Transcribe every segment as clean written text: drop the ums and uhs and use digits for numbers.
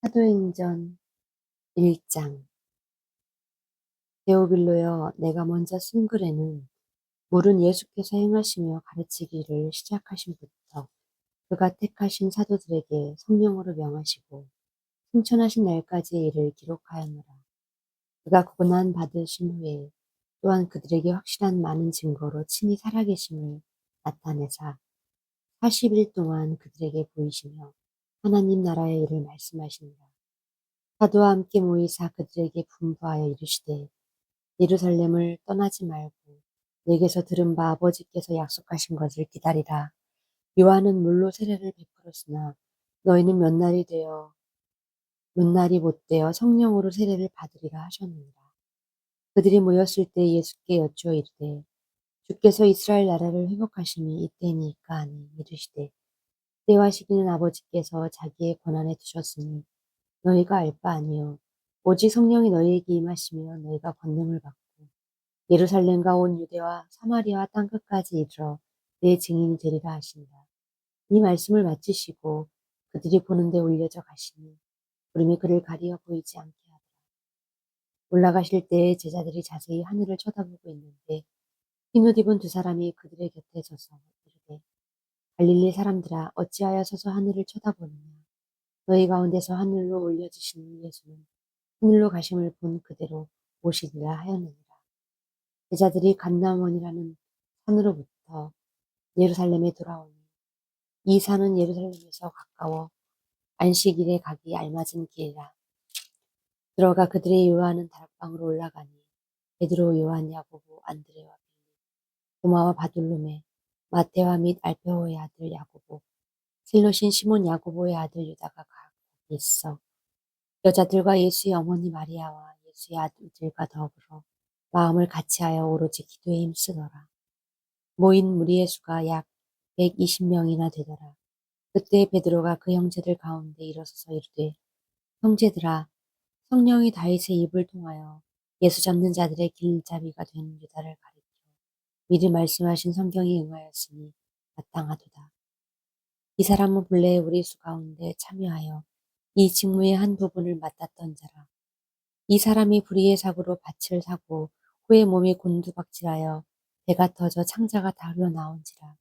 사도행전 1장. 데오빌로여, 내가 먼저 쓴 글에는 물은 예수께서 행하시며 가르치기를 시작하신부터 그가 택하신 사도들에게 성령으로 명하시고 승천하신 날까지 이를 기록하였노라. 그가 고난 받으신 후에 또한 그들에게 확실한 많은 증거로 친히 살아계심을 나타내사 40일 동안 그들에게 보이시며 하나님 나라의 일을 말씀하시니라. 사도와 함께 모이사 그들에게 분부하여 이르시되 예루살렘을 떠나지 말고 내게서 들은 바 아버지께서 약속하신 것을 기다리라. 요한은 물로 세례를 베풀었으나 너희는 몇 날이 못 되어 성령으로 세례를 받으리라 하셨느니라. 그들이 모였을 때 예수께 여쭈어 이르되 주께서 이스라엘 나라를 회복하심이 이때니까 하니 이르시되 때와 시기는 아버지께서 자기의 권한에 두셨으니 너희가 알 바 아니요 오직 성령이 너희에게 임하시며 너희가 권능을 받고 예루살렘과 온 유대와 사마리아와 땅끝까지 이르러 내 증인이 되리라 하신다. 이 말씀을 마치시고 그들이 보는데 올려져 가시니 구름이 그를 가리어 보이지 않게 하더라. 올라가실 때에 제자들이 자세히 하늘을 쳐다보고 있는데 흰옷 입은 두 사람이 그들의 곁에 서서 이르되 갈릴리 사람들아 어찌하여 서서 하늘을 쳐다보느냐. 너희 가운데서 하늘로 올려지신 예수는 하늘로 가심을 본 그대로 오시리라 하였느니라. 제자들이 감람원이라는 산으로부터 예루살렘에 돌아오니 이 산은 예루살렘에서 가까워 안식일에 가기 알맞은 길이라. 들어가 그들의 요하는 다락방으로 올라가니 베드로, 요한, 야고보, 안드레와 빌리, 도마와 바돌로메, 마테와 및 알페오의 아들 야고보, 실로신 시몬 야고보의 아들 유다가 거기 있어 여자들과 예수의 어머니 마리아와 예수의 아들들과 더불어 마음을 같이하여 오로지 기도에 힘쓰더라. 모인 무리의 수가 약 120명이나 되더라. 그때 베드로가 그 형제들 가운데 일어서서 이르되 형제들아 성령이 다윗의 입을 통하여 예수 잡는 자들의 길잡이가 된 유다를 가리켜 미리 말씀하신 성경이 응하였으니 마땅하도다. 이 사람은 본래 우리 수 가운데 참여하여 이 직무의 한 부분을 맡았던 자라. 이 사람이 불의의 사고로 밭을 사고 후에 몸이 곤두박질하여 배가 터져 창자가 다 흘러나온지라.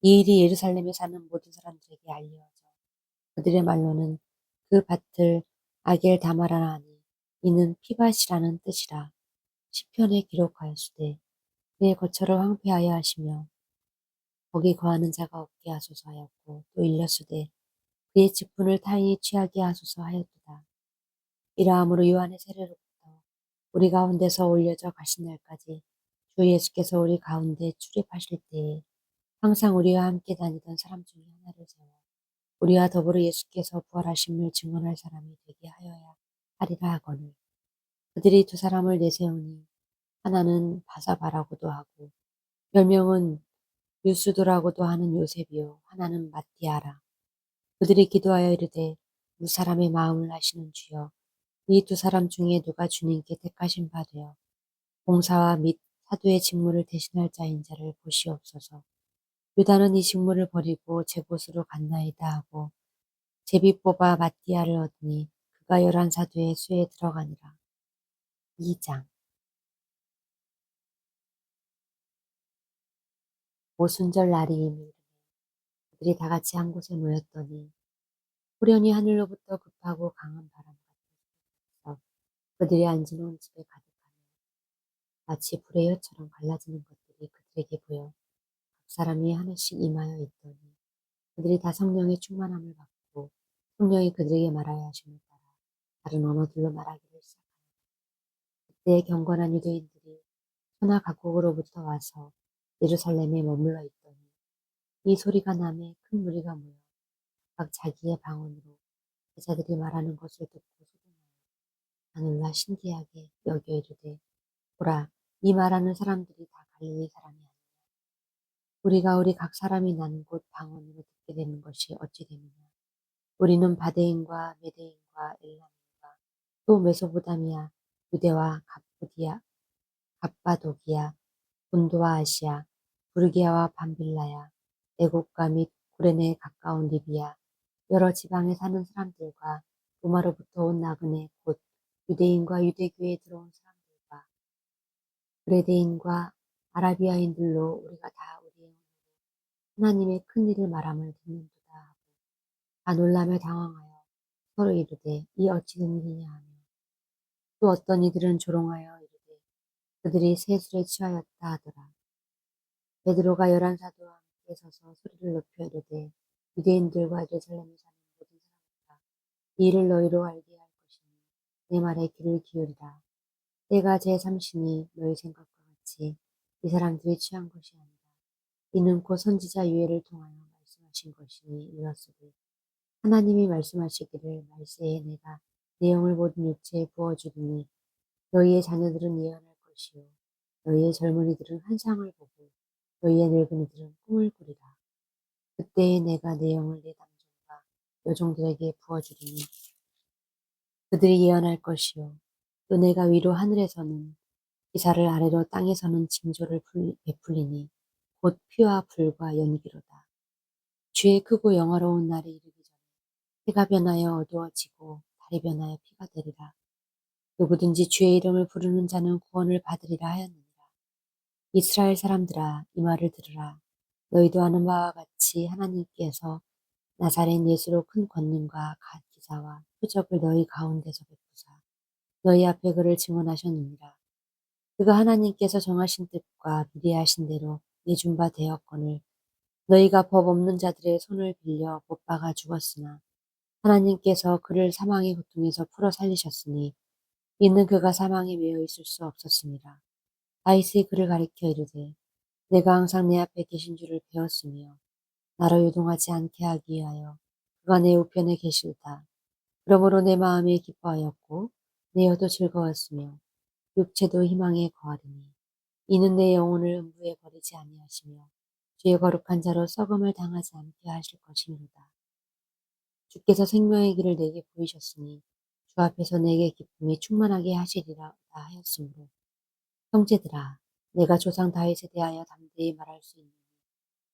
이 일이 예루살렘에 사는 모든 사람들에게 알려져 그들의 말로는 그 밭을 아겔다마라 하니 이는 피밭이라는 뜻이라. 시편에 기록하였으되 그의 거처를 황폐하여 하시며 거기 거하는 자가 없게 하소서 하였고 또 일렀으되 그의 직분을 타인이 취하게 하소서 하였도다. 이러함으로 요한의 세례로부터 우리 가운데서 올려져 가신 날까지 주 예수께서 우리 가운데 출입하실 때에 항상 우리와 함께 다니던 사람 중에 하나를 세워 우리와 더불어 예수께서 부활하심을 증언할 사람이 되게 하여야 하리라 하거늘. 그들이 두 사람을 내세우니 하나는 바사바라고도 하고 별명은 유스도라고도 하는 요셉이요 하나는 마띠아라. 그들이 기도하여 이르되 두 사람의 마음을 아시는 주여 이 두 사람 중에 누가 주님께 택하신 바 되어 봉사와 및 사도의 직무를 대신할 자인 자를 보시옵소서. 유다는 이 직무를 버리고 제 곳으로 갔나이다 하고 제비 뽑아 마띠아를 얻으니 그가 11사도의 수에 들어가니라. 2장. 오순절 날이 이미 이르매 그들이 다 같이 한 곳에 모였더니 후련히 하늘로부터 급하고 강한 바람 같아서 그들이 앉은 온 집에 가득하며 마치 불의 혀처럼 갈라지는 것들이 그들에게 보여 각 사람이 하나씩 임하여 있더니 그들이 다 성령의 충만함을 받고 성령이 그들에게 말하여 하심을 따라 다른 언어들로 말하기를 시작하니 그때 경건한 유대인들이 천하 각국으로부터 와서 예루살렘에 머물러 있더니 이 소리가 나매 큰 무리가 모여 각 자기의 방언으로 제자들이 말하는 것을 듣고 소동하여 다 놀라 신기하게 여겨 이르되 보라 이 말하는 사람들이 다 갈릴리 사람이 아니냐. 우리가 우리 각 사람이 나는 곳 방언으로 듣게 되는 것이 어찌 되느냐. 우리는 바데인과 메데인과 엘람인과 또 메소보다미아 유대와 갑부디아 갑바도기아 본도와 아시아 부르기아와 밤빌라야 애국가 및 구레네에 가까운 리비아 여러 지방에 사는 사람들과 로마로부터 온 나그네 곧 유대인과 유대교에 들어온 사람들과 그레데인과 아라비아인들로 우리가 다 우리의 하나님의 큰 일을 말함을 듣는도다 하고 다 놀라며 당황하여 서로 이르되 이 어찌 된 일이냐 하며 또 어떤 이들은 조롱하여 이르되 그들이 세술에 취하였다 하더라. 베드로가 11사도와 함께 서서 소리를 높여 이르되 유대인들과 예루살렘에 사는 모든 사람들아 이 일을 너희로 알게 할 것이니 내 말에 귀를 기울이라. 때가 제3신이 너희 생각과 같이 이 사람들이 취한 것이 아니라 이는 곧 선지자 유엘을 통하여 말씀하신 것이니 이렇으되 하나님이 말씀하시기를 말세에 내가 내 영을 모든 육체에 부어주리니 너희의 자녀들은 예언할 것이요 너희의 젊은이들은 환상을 보고 너희의 늙은이들은 꿈을 꾸리라. 그때에 내가 내 영을 내 남종과 여종들에게 부어주리니 그들이 예언할 것이요 또 내가 위로 하늘에서는 기사를 아래로 땅에서는 징조를 베풀리니 곧 피와 불과 연기로다. 주의 크고 영화로운 날이 이르기 전에 해가 변하여 어두워지고 달이 변하여 피가 되리라. 누구든지 주의 이름을 부르는 자는 구원을 받으리라 하였느니라. 이스라엘 사람들아 이 말을 들으라. 너희도 아는 바와 같이 하나님께서 나사렛 예수로 큰 권능과 기사와 표적을 너희 가운데서 베푸사 너희 앞에 그를 증언하셨느니라. 그가 하나님께서 정하신 뜻과 비례하신 대로 내준 바 되었거늘 너희가 법 없는 자들의 손을 빌려 못 박아 죽었으나 하나님께서 그를 사망의 고통에서 풀어 살리셨으니 이는 그가 사망에 매여 있을 수 없었습니다. 다윗이 그를 가리켜 이르되 내가 항상 내 앞에 계신 줄을 배웠으며 나로 요동하지 않게 하기 위하여 그가 내 우편에 계실다. 그러므로 내 마음이 기뻐하였고 내 혀도 즐거웠으며 육체도 희망에 거하리니 이는 내 영혼을 음부에 버리지 아니하시며 주의 거룩한 자로 썩음을 당하지 않게 하실 것이니라. 주께서 생명의 길을 내게 보이셨으니 주 앞에서 내게 기쁨이 충만하게 하시리라 하였으므로 형제들아 내가 조상 다윗에 대하여 담대히 말할 수 있느니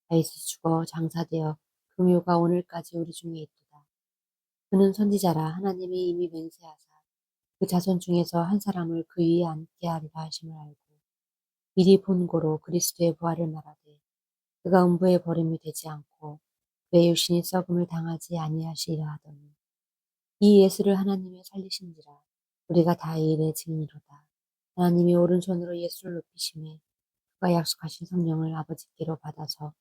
다윗이 죽어 장사되어 긍휼가 오늘까지 우리 중에 있도다. 그는 선지자라 하나님이 이미 맹세하사 그 자손 중에서 한 사람을 그 위에 앉게 하리라 하심을 알고 미리 본고로 그리스도의 부활을 말하되 그가 음부에 버림이 되지 않고 그의 육신이 썩음을 당하지 아니하시리라 하더니 이 예수를 하나님의 살리신지라 우리가 다 이 일의 증인이로다. 하나님이 오른손으로 예수를 높이심에 그가 약속하신 성령을 아버지께로 받아서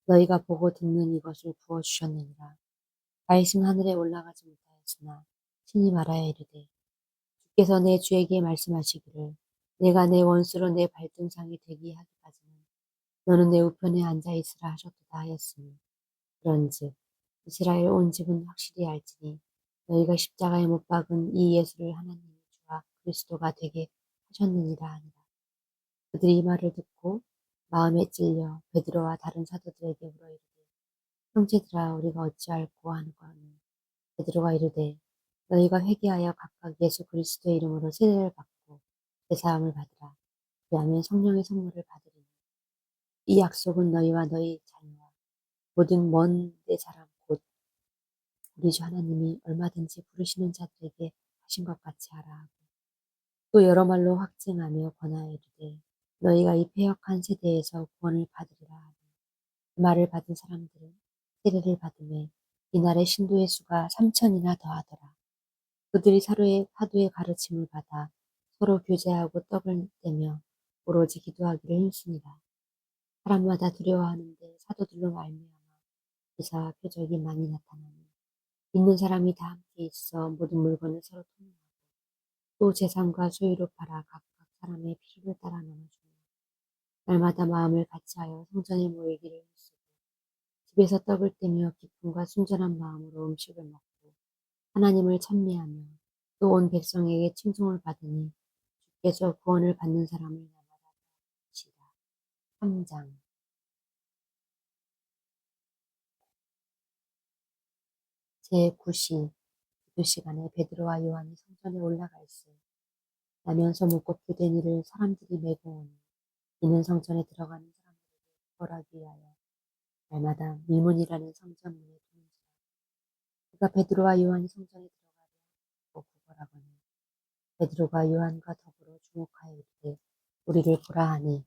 너희가 보고 듣는 이것을 부어주셨느니라. 다윗은 하늘에 올라가지 못하였으나 친히 말하여 이르되 주께서 내 주에게 말씀하시기를 내가 내 원수로 내 발등상이 되게 하기까지는 너는 내 우편에 앉아 있으라 하셨도다 하였으니 그런즉 이스라엘 온 집은 확실히 알지니 너희가 십자가에 못 박은 이 예수를 하나님의 주와 그리스도가 되게 하셨느니라 하니라. 그들이 이 말을 듣고 마음에 찔려 베드로와 다른 사도들에게 물어 이르되 형제들아 우리가 어찌할꼬 하는거니 베드로가 이르되 너희가 회개하여 각각 예수 그리스도의 이름으로 세례를 받고 제사함을 받으라. 그리하면 성령의 선물을 받으리니 이 약속은 너희와 너희 자녀와 모든 먼 데 사람 곧 우리 주 하나님이 얼마든지 부르시는 자들에게 하신 것 같이 하라 하고 또 여러 말로 확증하며 권하여 이르되 너희가 이 패역한 세대에서 구원을 받으리라 하니 그 말을 받은 사람들은 세례를 받음에 이날의 신도의 수가 3천이나 더하더라. 그들이 사도의 가르침을 받아 서로 교제하고 떡을 떼며 오로지 기도하기를 힘쓰니라. 사람마다 두려워하는데 사도들로 말미암아 기사와 표적이 많이 나타나니 있는 사람이 다 함께 있어 모든 물건을 서로 통용하고 또 재산과 소유로 팔아 각각 사람의 필요를 따라 나눠주며 날마다 마음을 같이하여 성전에 모이기를 힘쓰고 집에서 떡을 떼며 기쁨과 순전한 마음으로 음식을 먹고 하나님을 찬미하며 또 온 백성에게 칭송을 받으니 주께서 구원을 받는 사람을 날마다 하시라. 3장 제9시 기도 시간에 베드로와 요한이 성전에 올라갈세 나면서 묻고 된 일을 사람들이 메고 오니 이는 성전에 들어가는 사람들에게 벌하기 위하여 날마다 미문이라는 성전 문에 두는지라. 그가 베드로와 요한이 성전에 들어가려 하고 구걸하거늘 베드로가 요한과 더불어 주목하여 이르되 우리를 보라 하니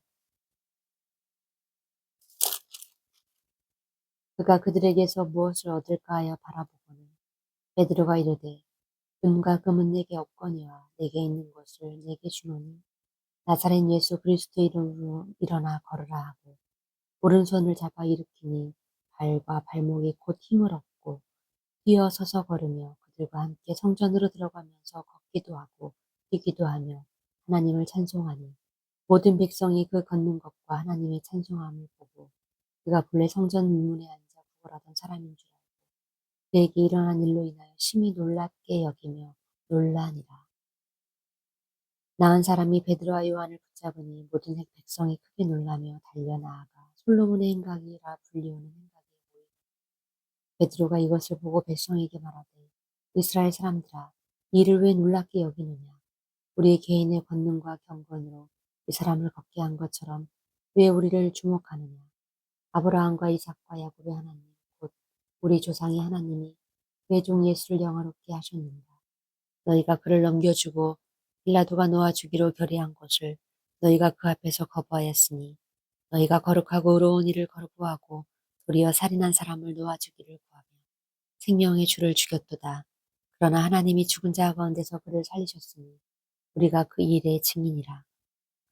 그가 그들에게서 무엇을 얻을까 하여 바라보거늘 베드로가 이르되 은과 금은 내게 없거니와 내게 있는 것을 내게 주노니 나사렛 예수 그리스도 이름으로 일어나 걸으라 하고 오른손을 잡아 일으키니 발과 발목이 곧 힘을 얻고 뛰어 서서 걸으며 그들과 함께 성전으로 들어가면서 걷기도 하고 뛰기도 하며 하나님을 찬송하니 모든 백성이 그 걷는 것과 하나님의 찬송함을 보고 그가 본래 성전 문문에 앉아 구걸하던 사람인 줄 알고 그에게 일어난 일로 인하여 심히 놀랍게 여기며 놀라니라. 나은 사람이 베드로와 요한을 붙잡으니 모든 백성이 크게 놀라며 달려나아가 솔로몬의 행각이라 불리우는 행각에 모이고 베드로가 이것을 보고 백성에게 말하되 이스라엘 사람들아 이 일을 왜 놀랍게 여기느냐 우리 개인의 권능과 경건으로 이 사람을 걷게 한 것처럼 왜 우리를 주목하느냐 아브라함과 이삭과 야곱의 하나님 곧 우리 조상의 하나님이 그의 종 예수를 영화롭게 하셨느니라. 너희가 그를 넘겨주고 빌라도가 놓아주기로 결의한 것을 너희가 그 앞에서 거부하였으니 너희가 거룩하고 의로운 일을 거부하고 도리어 살인한 사람을 놓아주기를 구하며 생명의 주를 죽였도다. 그러나 하나님이 죽은 자 가운데서 그를 살리셨으니 우리가 그 일의 증인이라.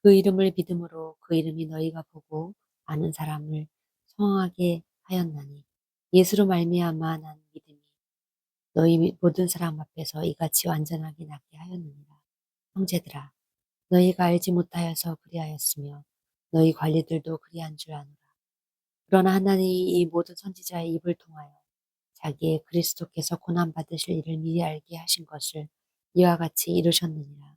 그 이름을 믿음으로 그 이름이 너희가 보고 아는 사람을 성하게 하였나니 예수로 말미암아 난 믿음이 너희 모든 사람 앞에서 이같이 완전하게 낫게 하였느니라. 형제들아 너희가 알지 못하여서 그리하였으며 너희 관리들도 그리한 줄 아노라. 그러나 하나님이 이 모든 선지자의 입을 통하여 자기의 그리스도께서 고난받으실 일을 미리 알게 하신 것을 이와 같이 이루셨느니라.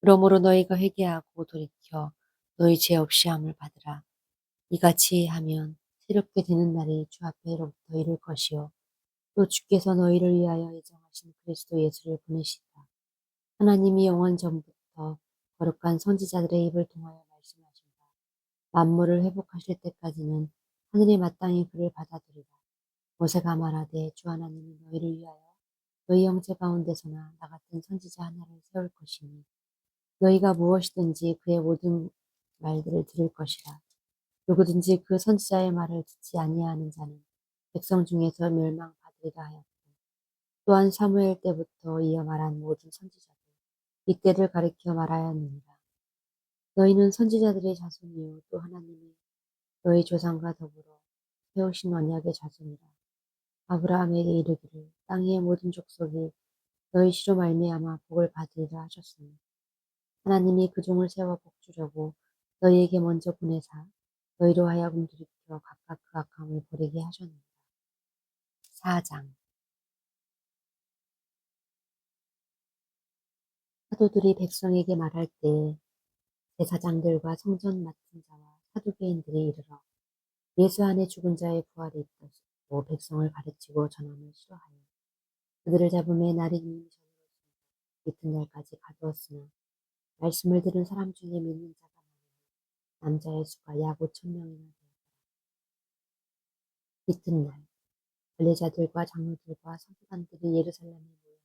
그러므로 너희가 회개하고 돌이켜 너희 죄 없이 함을 받으라. 이같이 하면 새롭게 되는 날이 주 앞에로부터 이를 것이요 또 주께서 너희를 위하여 예정하신 그리스도 예수를 보내시다. 하나님이 영원 전부터 거룩한 선지자들의 입을 통하여 말씀하신 바 만물을 회복하실 때까지는 하늘이 마땅히 그를 받아들이라. 모세가 말하되 주 하나님이 너희를 위하여 너희 형제 가운데서나 나 같은 선지자 하나를 세울 것이니 너희가 무엇이든지 그의 모든 말들을 들을 것이라. 누구든지 그 선지자의 말을 듣지 아니하는 자는 백성 중에서 멸망받으리라 하였고 또한 사무엘 때부터 이어 말한 모든 선지자들 이때를 가리켜 말하였느니라. 너희는 선지자들의 자손이요 또 하나님이 너희 조상과 더불어 세우신 언약의 자손이라. 아브라함에게 이르기를 땅 위의 모든 족속이 너희 시로 말미암아 복을 받으리라 하셨으니 하나님이 그 종을 세워 복주려고 너희에게 먼저 보내사 너희로 하여금 돌이켜 각각 그 악함을 버리게 하셨느니라. 4장 사도들이 백성에게 말할 때에 제사장들과 성전 맡은 자와 사두개인들이 이르러 예수 안에 죽은 자의 부활이 있다고 백성을 가르치고 전함을 싫어하여 그들을 잡음에 날이 이미 저물었으므로 이튿날까지 가두었으나 말씀을 들은 사람 중에 믿는 자가 많으니 남자의 수가 약 5,000명이나 되었더라. 이튿날 관리자들과 장로들과 서기관들이 예루살렘에 모여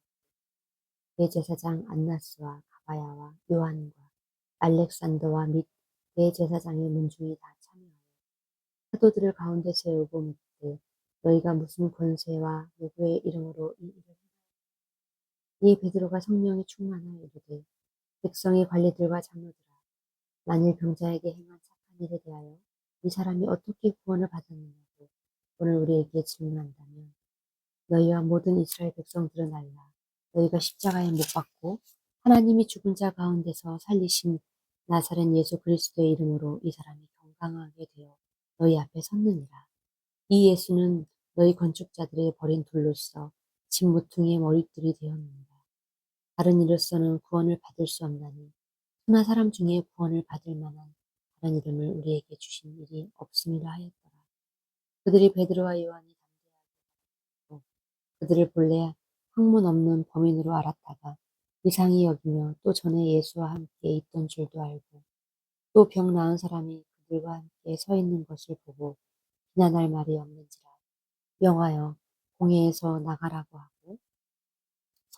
대제사장 안나스와 가바야와 요한과 알렉산더와 및 대제사장의 문중이 다 참여하여 사도들을 가운데 세우고 묻되 너희가 무슨 권세와 누구의 이름으로 이 일을 행하였느냐. 이에 베드로가 성령이 충만하여 이르되 백성의 관리들과 장로들아 만일 병자에게 행한 착한 일에 대하여 이 사람이 어떻게 구원을 받았느냐고 오늘 우리에게 질문한다면 너희와 모든 이스라엘 백성들은 알라. 너희가 십자가에 못 박고 하나님이 죽은 자 가운데서 살리신 나사렛 예수 그리스도의 이름으로 이 사람이 건강하게 되어 너희 앞에 섰느니라. 이 예수는 너희 건축자들의 버린 돌로서 집 모퉁이의 머릿돌이 되었느니라. 다른 이로서는 구원을 받을 수 없나니 천하 사람 중에 구원을 받을 만한 다른 이름을 우리에게 주신 일이 없음이라 하였더라. 그들이 베드로와 요한이 담대하고 그들을 본래 학문 없는 범인으로 알았다가 이상히 여기며 또 전에 예수와 함께 있던 줄도 알고 또 병 나은 사람이 그들과 함께 서 있는 것을 보고 비난할 말이 없는지라 명하여 공회에서 나가라고 하고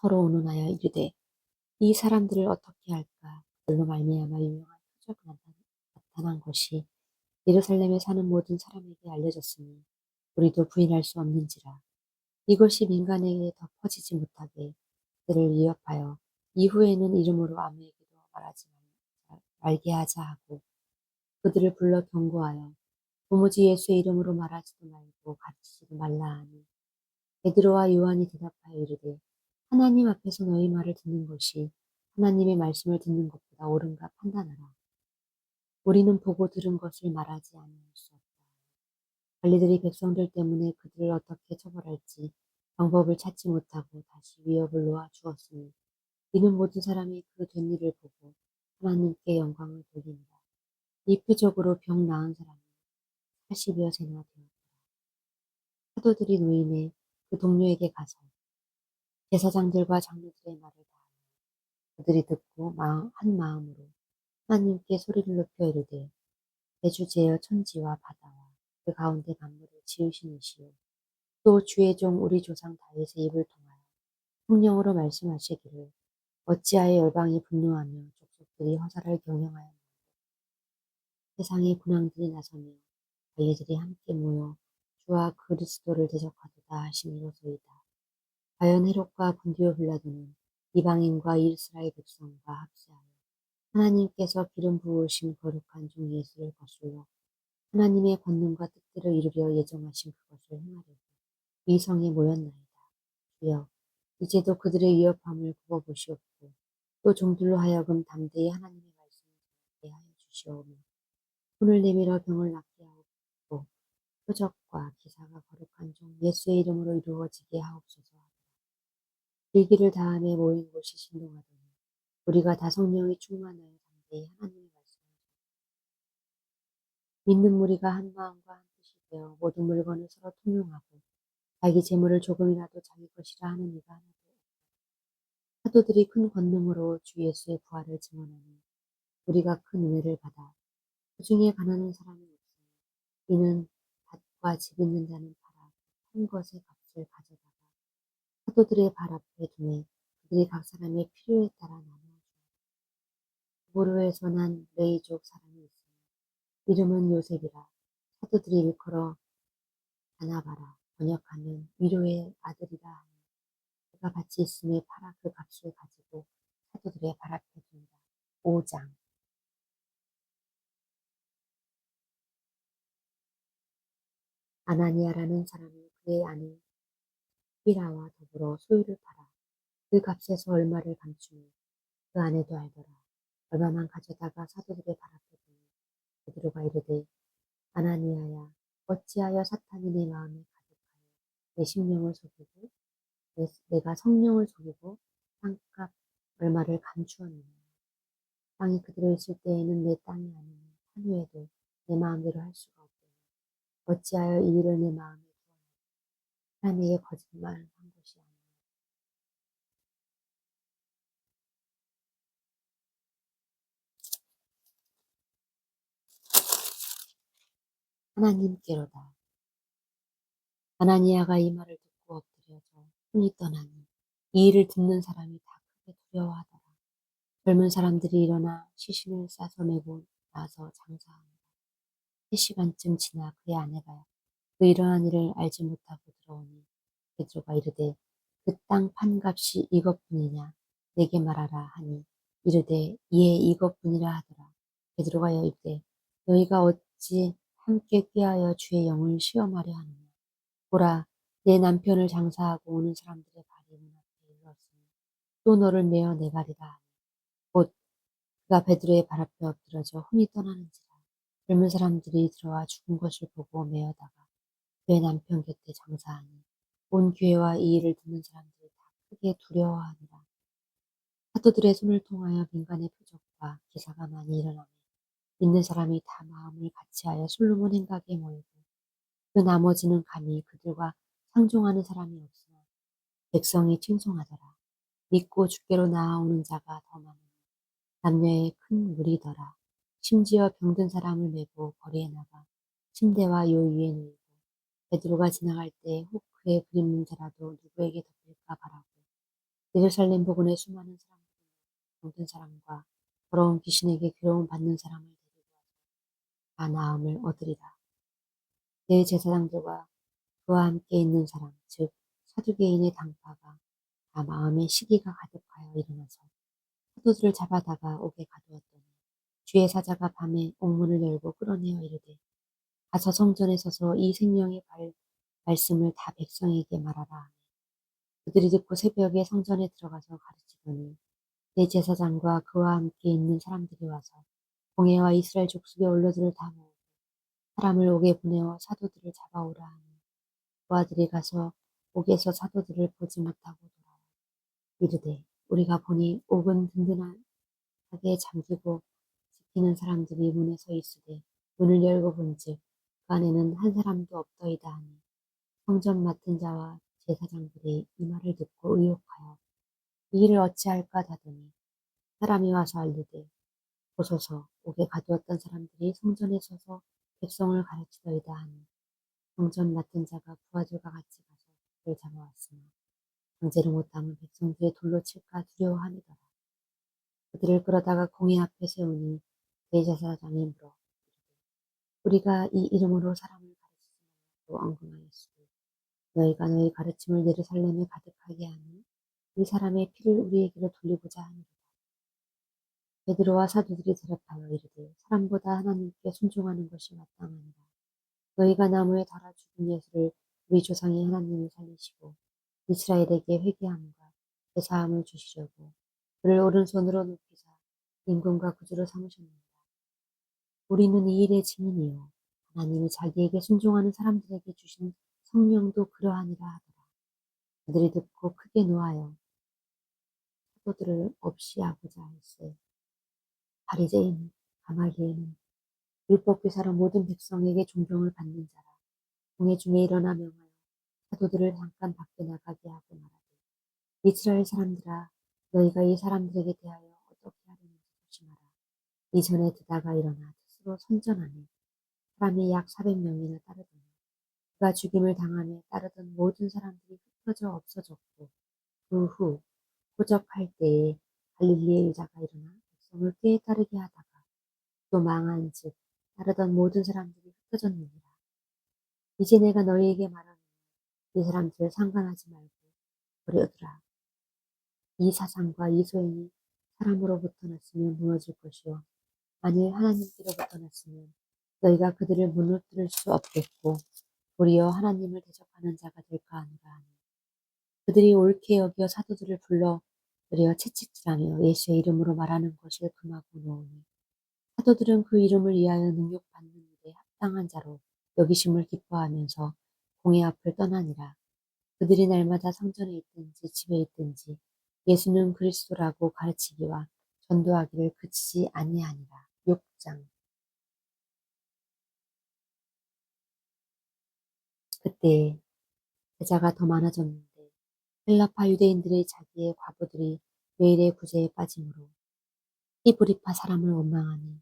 서로 운운하여 이르되 이 사람들을 어떻게 할까? 그들로 말미암아 유명한 표적이 나타난 것이 예루살렘에 사는 모든 사람에게 알려졌으니 우리도 부인할 수 없는지라. 이것이 민간에게 더 퍼지지 못하게 그들을 위협하여 이후에는 이름으로 아무에게도 말게 하자 하고 그들을 불러 경고하여 도무지 예수의 이름으로 말하지도 말고 가르치지도 말라 하니 베드로와 요한이 대답하여 이르되 하나님 앞에서 너희 말을 듣는 것이 하나님의 말씀을 듣는 것보다 옳은가 판단하라. 우리는 보고 들은 것을 말하지 아니할 수 없다. 관리들이 백성들 때문에 그들을 어떻게 처벌할지 방법을 찾지 못하고 다시 위협을 놓아 주었으니 이는 모든 사람이 그 된 일을 보고 하나님께 영광을 돌리니라. 이 표적으로 병 나은 사람이 40여 세나 되었다. 사도들이 노인의 그 동료에게 가서 제사장들과 장로들의 말을 다하여 그들이 듣고 한 마음으로 하나님께 소리를 높여 이르되 대주제여 천지와 바다와 그 가운데 만물을 지으신 이시요 또 주의 종 우리 조상 다윗의 입을 통하여 성령으로 말씀하시기를 어찌하여 열방이 분노하며 족속들이 허사를 경영하여 세상의 군왕들이 나서며 관리들이 함께 모여 주와 그리스도를 대적하도다 하시니로소이다. 과연 헤롯과 본디오 빌라도는 이방인과 이스라엘 백성과 합세하여 하나님께서 기름 부으신 거룩한 종 예수를 거슬러 하나님의 권능과 뜻대로 이루려 예정하신 그것을 행하려고 이 성에 모였나이다. 주여, 이제도 그들의 위협함을 굽어보시옵고 또 종들로 하여금 담대히 하나님의 말씀을 전하게 하여 주시오며 손을 내밀어 병을 낫게 하옵고 표적과 기사가 거룩한 종 예수의 이름으로 이루어지게 하옵소서. 일기를 다음에 모인 곳이 신동하더니 우리가 다 성령이 충만하여 담대히 하나님의 말씀을 믿는 무리가 한 마음과 한 뜻이 되어 모든 물건을 서로 통용하고 자기 재물을 조금이라도 자기 것이라 하는 이가 하나도 없다. 사도들이 큰 권능으로 주 예수의 부활을 증언하니 우리가 큰 은혜를 받아 그 중에 가난한 사람이 없으니 이는 밭과 집 있는 자는 팔아 한 것의 값을 가져다가 사도들의 발 앞에 두매 그들이 각 사람의 필요에 따라 나누어 주었다. 고르에서 난 레이족 사람이 있으니 이름은 요셉이라 사도들이 일컬어 바나바라 번역하면 위로의 아들이라 하니 그가 밭이 있음에 팔아 그 값을 가지고 사도들의 발 앞에 둔다. 5장. 아나니아라는 사람이 그의 아내 sap피라와 더불어 소유를 팔아 그 값에서 얼마를 감추며 그 아내도 알더라. 얼마만 가져다가 사도들의 발 앞에 두니 베드로가 이르되 아나니아야 어찌하여 사탄이 내 마음에 가득하여 내 심령을 속이고 내가 성령을 속이고 땅값 얼마를 감추었느냐. 땅이 그대로 있을 때에는 내 땅이 아니니 한후에도 내 마음대로 할 수가 없고 어찌하여 이 일을 내 마음에 두었느냐. 사람에게 거짓말한 것이 아니라 하나님께로다. 아나니아가 이 말을 듣고 엎드려져 손이 떠나니 이 일을 듣는 사람이 다 크게 두려워하더라. 젊은 사람들이 일어나 시신을 싸서 메고 나서 장사하니라. 3시간쯤 지나 그의 아내가 그 일어난 일을 알지 못하고 들어오니 베드로가 이르되 그 땅 판값이 이것뿐이냐 내게 말하라 하니 이르되 예 이것뿐이라 하더라. 베드로가 이르되 너희가 어찌 함께 꾀하여 주의 영을 시험하려 하느냐. 보라 내 남편을 장사하고 오는 사람들의 발이 문 앞에 이르렀으니 또 너를 메어 내가리라 하니 곧 그가 베드로의 발 앞에 엎드러져 혼이 떠나는지라. 젊은 사람들이 들어와 죽은 것을 보고 메어다가 그의 남편 곁에 장사하니 온 교회와 이 일을 듣는 사람들이 다 크게 두려워하니라. 사도들의 손을 통하여 민간의 표적과 기사가 많이 일어나며 믿는 사람이 다 마음을 같이하여 솔로몬 행각에 모이고 그 나머지는 감히 그들과 상종하는 사람이 없으나 백성이 칭송하더라. 믿고 주께로 나아오는 자가 더 많으니 남녀의 큰 무리더라. 심지어 병든 사람을 메고 거리에 나가 침대와 요 위에 누이고 베드로가 지나갈 때 혹 그의 그림자라도 누구에게 덮일까 바라고 예루살렘 부근의 수많은 사람들은 병든 사람과 더러운 귀신에게 괴로움 받는 사람을 데리고 다 나음을 얻으리라. 대제사장들과 그와 함께 있는 사람, 즉 사두개인의 당파가 다 마음에 시기가 가득하여 일어나서 사도들을 잡아다가 옥에 가두었더니 주의 사자가 밤에 옥문을 열고 끌어내어 이르되 가서 성전에 서서 이 생명의 말씀을 다 백성에게 말하라 하매 그들이 듣고 새벽에 성전에 들어가서 가르치더니 대제사장과 그와 함께 있는 사람들이 와서 공회와 이스라엘 족속의 원로들을 다 모으고 사람을 옥에 보내어 사도들을 잡아오라 하니 그 아들이 가서 옥에서 사도들을 보지 못하고 돌아와 이르되 우리가 보니 옥은 든든하게 잠기고 지키는 사람들이 문에 서 있으되 문을 열고 본즉 그 안에는 한 사람도 없더이다 하니 성전 맡은 자와 제사장들이 이 말을 듣고 의혹하여 이 일을 어찌할까 하더니 사람이 와서 알리되 보소서 옥에 가두었던 사람들이 성전에 서서 백성을 가르치더이다 하니 성전 맡은 자가 부하들과 같이 가서 그를 잡아왔으나 강제로 못하면 백성들이 돌로 칠까 두려워함이더라. 그들을 끌어다가 공회 앞에 세우니 대제사장이 물어 우리가 이 이름으로 사람을 가르치지 말라고 언금하였으니 너희가 너희 가르침을 예루살렘에 가득하게 하니 이 사람의 피를 우리에게로 돌리고자 하니라. 베드로와 사도들이 대답하여 이르되 사람보다 하나님께 순종하는 것이 마땅하니라. 너희가 나무에 달아 죽은 예수를 우리 조상의 하나님이 살리시고 이스라엘에게 회개함과 제사함을 주시려고 그를 오른손으로 높이사 임금과 구주로 삼으셨느니라. 우리는 이 일의 증인이요 하나님이 자기에게 순종하는 사람들에게 주신 성령도 그러하니라 하더라. 그들이 듣고 크게 노하여 사도들을 없이 하고자 할세 바리새인 가말리엘은 율법교사로 모든 백성에게 존경을 받는 자라. 공회 중에 일어나 명하여 사도들을 잠깐 밖에 나가게 하고 말하되 이스라엘 사람들아 너희가 이 사람들에게 대하여 어떻게 하려는지 조심하라. 이전에 드다가 일어나 스스로 선전하니 사람이 약 400명이나 따르더니 그가 죽임을 당함에 따르던 모든 사람들이 흩어져 없어졌고 그 후 호적할 때에 갈릴리의 유다가 일어나 백성을 꽤 따르게 하다가 또 망한즉 따르던 모든 사람들이 흩어졌느니라. 이제 내가 너희에게 말하노니 이 사람들을 상관하지 말고 버려두라. 이 사상과 이 소행이 사람으로부터 났으면 무너질 것이요 만일 하나님께로부터 났으면 너희가 그들을 무너뜨릴 수 없겠고 도리어 하나님을 대적하는 자가 될까 하노라 하니 그들이 옳게 여겨 사도들을 불러 들여 채찍질하며 예수의 이름으로 말하는 것을 금하고 놓으니 사도들은 그 이름을 위하여 능욕받는 일에 합당한 자로 여기심을 기뻐하면서 공회 앞을 떠나니라. 그들이 날마다 성전에 있든지 집에 있든지 예수는 그리스도라고 가르치기와 전도하기를 그치지 아니하니라. 6장. 그때 제자가 더 많아졌는데 헬라파 유대인들의 자기의 과부들이 매일의 구제에 빠짐으로 히브리파 사람을 원망하니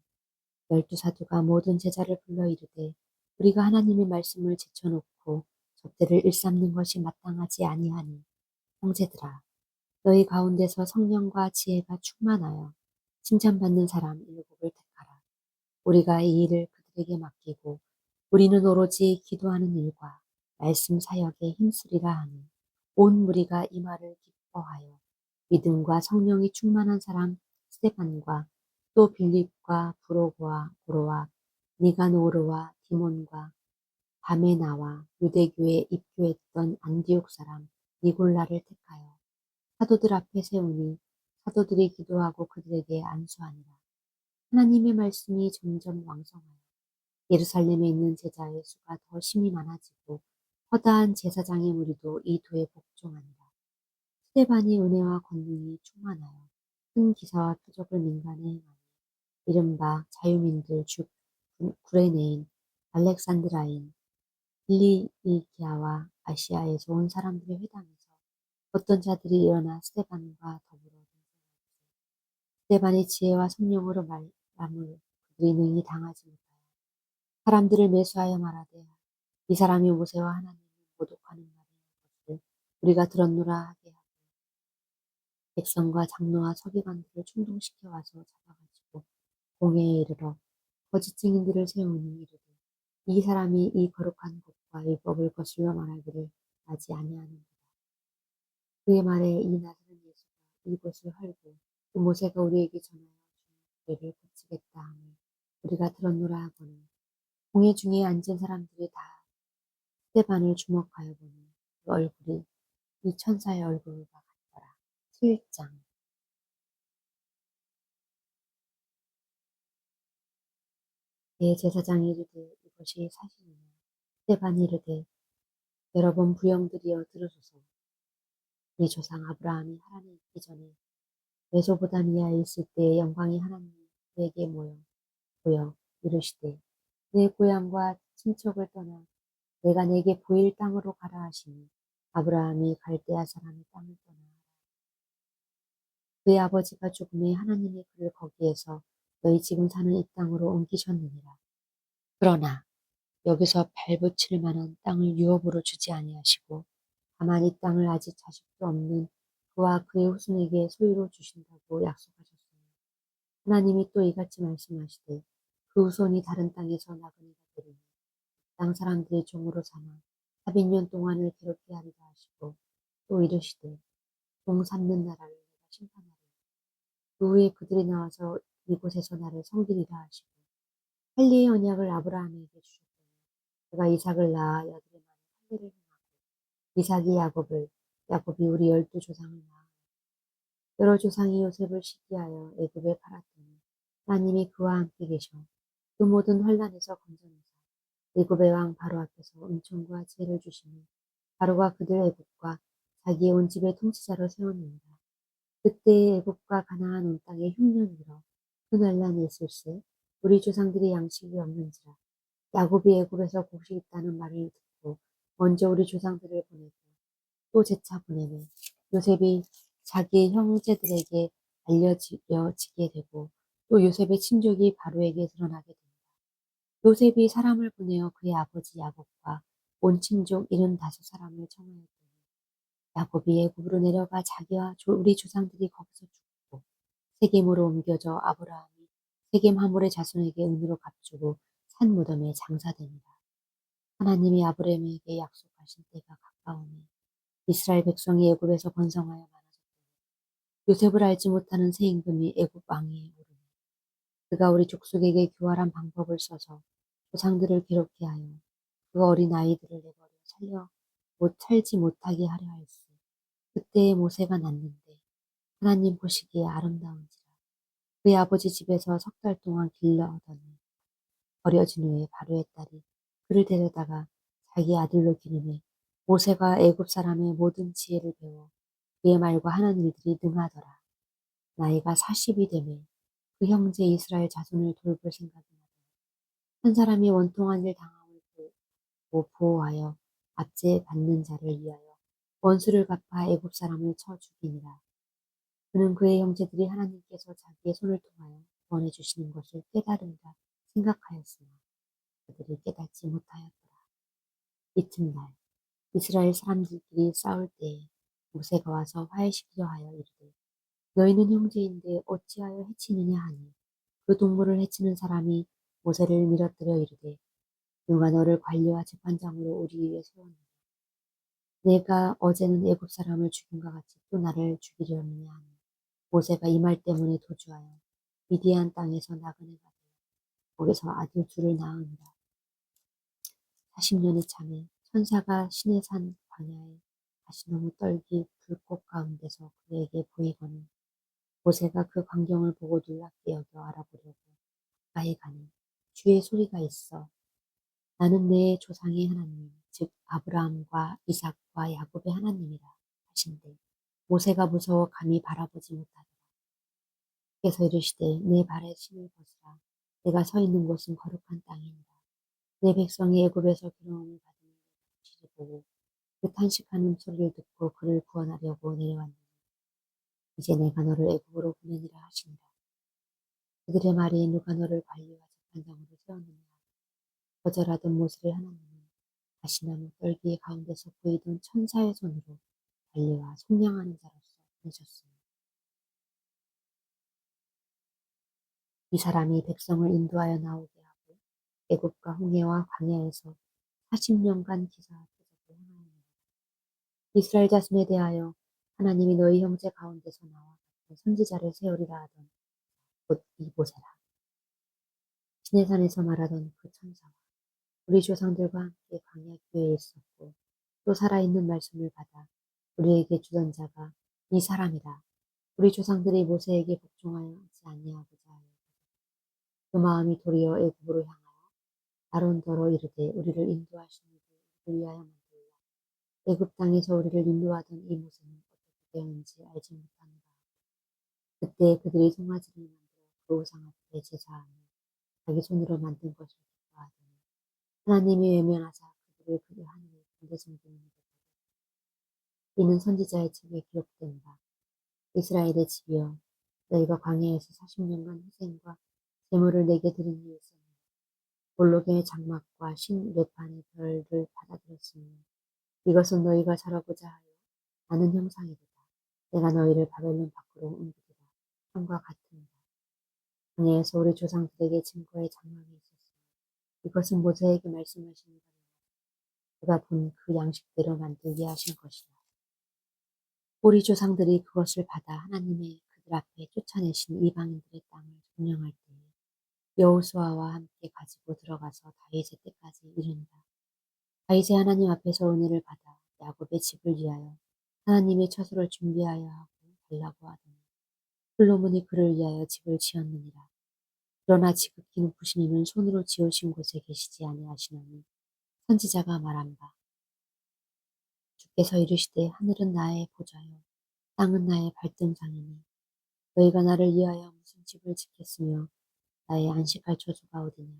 12사도가 모든 제자를 불러 이르되 우리가 하나님의 말씀을 제쳐놓고 접대를 일삼는 것이 마땅하지 아니하니 형제들아 너희 가운데서 성령과 지혜가 충만하여 칭찬받는 사람 7을 택하라. 우리가 이 일을 그들에게 맡기고 우리는 오로지 기도하는 일과 말씀 사역에 힘쓰리라 하니 온 무리가 이 말을 기뻐하여 믿음과 성령이 충만한 사람 스데반과 또 빌립과 브로고와 고로와 니가노르와 디몬과 바메나와 유대교에 입교했던 안디옥 사람 니골라를 택하여 사도들 앞에 세우니 사도들이 기도하고 그들에게 안수하니라. 하나님의 말씀이 점점 왕성하여 예루살렘에 있는 제자의 수가 더 심히 많아지고 허다한 제사장의 무리도 이 도에 복종하니라. 스데반이 은혜와 권능이 충만하여 큰 기사와 표적을 민간에 행하니 이른바 자유민들 즉 구레네인, 알렉산드라인, 빌리기아와 아시아에서 온 사람들의 회당에서 어떤 자들이 일어나 스데반과 더불어 스데반의 지혜와 성령으로 말함을 그들이 능히 당하지 못하여 사람들을 매수하여 말하되 이 사람이 모세와 하나님을 모독하는 말이라는 것을 우리가 들었노라 하게 하고 백성과 장로와 서기관들을 충동시켜 와서 잡아가지고 공회에 이르러 거짓 증인들을 세우니 이르되 이 사람이 이 거룩한 곳과 율법을 거슬러 말하기를 나지 아니하는도다. 그의 말에 이 나사렛 예수가 이곳을 헐고 또 모세가 우리에게 전하여 준 죄를 고치겠다 하며 우리가 들었노라 하거늘 공회 중에 앉은 사람들이 다 스데반을 주목하여 보니 그 얼굴이 이 천사의 얼굴과 같더라. 7장. 대제사장이 이르되 이것이 사실이냐. 스데반이 이르되 여러분 부형들이여 들으소서. 우리 조상 아브라함이 하나님 있기 전에 메소보다미아에 있을 때의 영광이 하나님에게 보여 이르시되 내 고향과 친척을 떠나 내가 내게 보일 땅으로 가라 하시니 아브라함이 갈대아 사람의 땅을 떠나 그의 아버지가 죽음에 하나님이 그를 거기에서 너희 지금 사는 이 땅으로 옮기셨느니라. 그러나 여기서 발붙일 만한 땅을 유업으로 주지 아니하시고 다만 이 땅을 아직 자식도 없는 그와 그의 후손에게 소유로 주신다고 약속하셨으니 하나님이 또 이같이 말씀하시되 그 후손이 다른 땅에서 나그네가 되리니 땅 사람들의 종으로 삼아 400년 동안을 괴롭게 하리라 하시고 또 이르시되 종 삼는 나라를 내가 심판하리니 그 후에 그들이 나와서 이곳에서 나를 섬기리라 하시고 할례의 언약을 아브라함에게 주셨고 그가 이삭을 낳아 여드레 많은 할례를 행하고 이삭이 야곱을 야곱이 우리 12조상을 낳아 여러 조상이 요셉을 시기하여 애굽에 팔았더니 하나님이 그와 함께 계셔 그 모든 환란에서 건져내사 애굽의 왕 바로 앞에서 은총과 지혜를 주시니 바로가 그들 애굽과 자기의 온 집의 통치자로 세웠느니라. 그때의 애굽과 가나안 온 땅에 흉년이 일어 그 난란이 있을세 우리 조상들이 양식이 없는지라 야곱이 애굽에서 곡식 있다는 말을 듣고 먼저 우리 조상들을 보내고 또 재차 보내매 요셉이 자기의 형제들에게 알려지게 되고 또 요셉의 친족이 바로에게 드러나게 됩니다. 요셉이 사람을 보내어 그의 아버지 야곱과 온 친족 75사람을 청하였더니 야곱이 애굽으로 내려가 자기와 우리 조상들이 거기서 죽고 세겜으로 옮겨져 아브라함이 세겜 하몰의 자손에게 은으로 값주고 산 무덤에 장사되니라. 하나님이 아브라함에게 약속하신 때가 가까우니 이스라엘 백성이 애굽에서 번성하여 많아졌더니 요셉을 알지 못하는 새 임금이 애굽 왕위에 오르니 그가 우리 족속에게 교활한 방법을 써서 조상들을 괴롭게 하여 그 어린 아이들을 내버려 살지 못하게 하려 할세. 그때에 모세가 났는데 하나님 보시기에 아름다운지라 그의 아버지 집에서 석 달 동안 길러더니 버려진 후에 바로의 딸이 그를 데려다가 자기 아들로 기르매 모세가 애굽 사람의 모든 지혜를 배워 그의 말과 하는 일들이 능하더라. 나이가 40이 되매 그 형제 이스라엘 자손을 돌볼 생각이 나더라. 한 사람이 원통한 일 당함을 보고 보호하여 압제 받는 자를 위하여 원수를 갚아 애굽 사람을 쳐 죽이니라. 그는 그의 형제들이 하나님께서 자기의 손을 통하여 구원해 주시는 것을 깨달으리라 생각하였으나 그들이 깨닫지 못하였더라. 이튿날 이스라엘 사람들끼리 싸울 때에 모세가 와서 화해시키려 하여 이르되 너희는 형제인데 어찌하여 해치느냐 하니 그 동물을 해치는 사람이 모세를 밀어뜨려 이르되 누가 너를 관리와 재판장으로 우리 위에 세웠느냐 내가 어제는 애굽 사람을 죽인과 같이 또 나를 죽이려느냐 하니 모세가 이 말 때문에 도주하여 미디안 땅에서 나그네가 되어 거기서 아들 둘을 낳으니라. 40년이 참에 천사가 신의 산 광야에 가시나무 떨기 불꽃 가운데서 그에게 보이거늘 모세가 그 광경을 보고 놀랍게 여겨 알아보려고 가까이 가니 주의 소리가 있어 나는 내 조상의 하나님 즉 아브라함과 이삭과 야곱의 하나님이라 하신대 모세가 무서워 감히 바라보지 못하더라. 그래서 이르시되 내 발에 신을 벗으라 내가 서 있는 곳은 거룩한 땅이니라 내 백성이 애굽에서 괴로움을 받으며 내가 보고 그 탄식하는 소리를 듣고 그를 구원하려고 내려왔느니 이제 내가 너를 애굽으로 보내니라 하시니라. 그들의 말이 누가 너를 관리와 재판장으로 세웠느냐 거절하던 모세를 하나님은 가시나무 떨기 가운데서 보이던 천사의 손으로 관리와 속량하는 자로서 보내셨습니다. 이 사람이 백성을 인도하여 나오게 하고 애굽과 홍해와 광야에서 40년간 기사와 표적을 행하였느니라. 이스라엘 자손에 대하여 하나님이 너희 형제 가운데서 나와 같은 선지자를 세우리라 하던 곧 이보세라. 시내산에서 말하던 그 천사와 우리 조상들과 함께 광야 교회에 있었고 또 살아있는 말씀을 받아 우리에게 주던 자가 이 사람이라. 우리 조상들이 모세에게 복종하지 아니하고자 하여 그 마음이 도리어 애굽으로 향하여 아론더러 이르되 우리를 인도하시는 이를 위하여 만들라. 애굽 땅에서 우리를 인도하던 이 모세는 어떻게 되었는지 알지 못하노라. 그때 그들이 송아지를 만들어 그 우상 앞에 제사하며 자기 손으로 만든 것을 기뻐하더니 하나님이 외면하사 그들을 그들 하늘의 군대 성전에 뒀다. 이는 선지자의 책에 기록된 바 이스라엘의 집이여 너희가 광야에서 40년간 희생과 제물을 내게 드린 일이 있었느냐. 볼록의 장막과 신 레판의 별을 받아들였으니 이것은 너희가 절하고자 하여 하는 형상이로다. 내가 너희를 바벨론 밖으로 옮기리라. 함과 같으니라. 광야에서 우리 조상들에게 증거의 장막이 있었으니 이것은 모세에게 말씀하신 바로 그가 본 그 양식대로 만들게 하신 것이라. 우리 조상들이 그것을 받아 하나님의 그들 앞에 쫓아내신 이방인들의 땅을 점령할 때에 여호수아와 함께 가지고 들어가서 다윗의 때까지 이른다. 다윗이 하나님 앞에서 은혜를 받아 야곱의 집을 위하여 하나님의 처소를 준비하여 하고 달라고 하더니 솔로몬이 그를 위하여 집을 지었느니라. 그러나 지극히 높으신 이는 손으로 지으신 곳에 계시지 아니하시나니 선지자가 말한 바 주께서 이르시되 하늘은 나의 보좌요 땅은 나의 발등상이니 너희가 나를 위하여 무슨 집을 짓겠으며 나의 안식할 처소가 어디냐.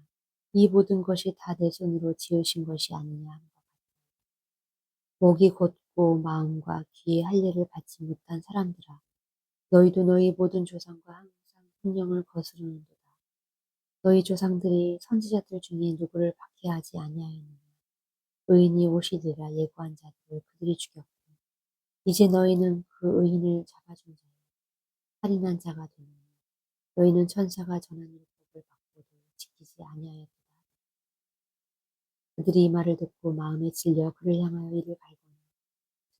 이 모든 것이 다 내 손으로 지으신 것이 아니냐 한 것. 목이 곧고 마음과 귀에 할례를 받지 못한 사람들아 너희도 너희 모든 조상과 항상 성령을 거스르는도다. 너희 조상들이 선지자들 중에 누구를 박해하지 아니하였느냐. 의인이 오시리라 예고한 자들을 그들이 죽였고 이제 너희는 그 의인을 잡아준 자요 살인한 자가 되느니 너희는 천사가 전한 율법을 받고도 지키지 아니하였도다. 그들이 이 말을 듣고 마음에 질려 그를 향하여 이를 갈고니